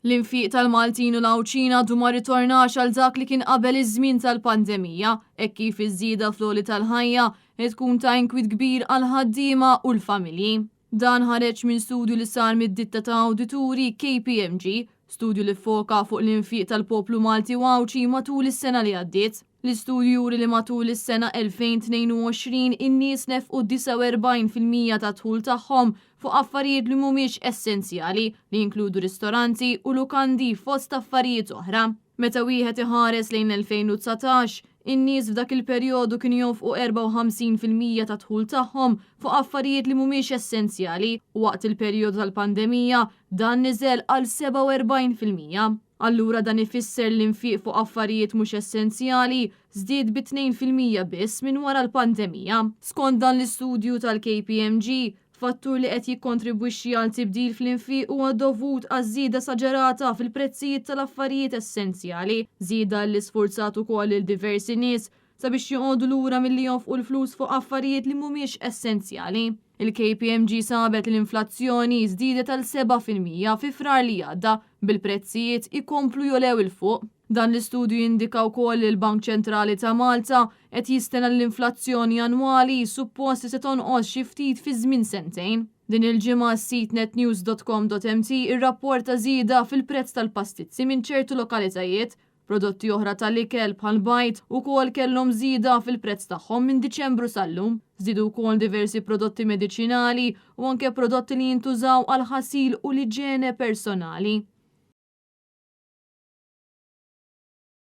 L-infiq tal-Maltin u l-Awċina du ma ritornax għal dak li kien qabel iż-żmien tal-pandemija, hekk kif iż-żieda fl-għoli tal-ħajja tkun ta' inkwit kbir għal ħaddiema u l-familji. Dan ħareġ minn studju li sar mid-ditta ta' awdituri KPMG, studju li foka fuq l-infiq tal-poplu Malti u Awċi matul is-sena li għaddiet. L-istudju juri li matul is-sena 2022 in-nies nefqu 49% ta' dħul tagħhom fuq affarijiet li mhumiex essenzjali li jinkludu ristoranti u lukandi fost affarijiet oħra. Meta wieħed iħares lejn 2019, in-nies f'dak il-perjodu kienu jonfqu 54% ta' dħul tagħhom fuq affarijiet li mhumiex essenzjali u waqt il-perjodu tal-pandemija dan niżel għal 47%. Allura dan ifisser l-infiq fuq affarijiet mhux essenzjali żdied bi 2% biss minn wara l-pandemija. Skont dan l-istudju tal-KPMG, fattur li qed jikkontribwixxi għal tibdil fl-infiq huwa dovut għaż-żieda saġerata fil-prezzijiet tal-affarijiet essenzjali, żieda li sfurzat ukoll il diversi nies sabiex joqogħdu lura milli jonfqu l-flus fuq affarijiet li mhumiex essenzjali. Il-KPMG sabet l-inflazzjoni żdiedet tal 7% fi frar li għadda bil-prezzijiet ikomplu jolew il-fuq. Dan l-istudju jindika wkoll li l-Bank Ċentrali ta' Malta qed jistenna l-inflazzjoni annwali suppost se tonqos xi ftit fi żmien sentejn. Din il-ġimgħa s-sit netnews.com.mt irrapporta żieda fil-prezz tal-pastizzi minn ċertu lokalitajiet. Prodotti oħra tal-ikel bħal bajt ukoll kellhom żieda fil-prezz tagħhom minn Diċembru sal-lum. Żdiedu wkoll diversi prodotti mediċinali u anke prodotti li jintużaw għal ħasil u l-iġiene personali.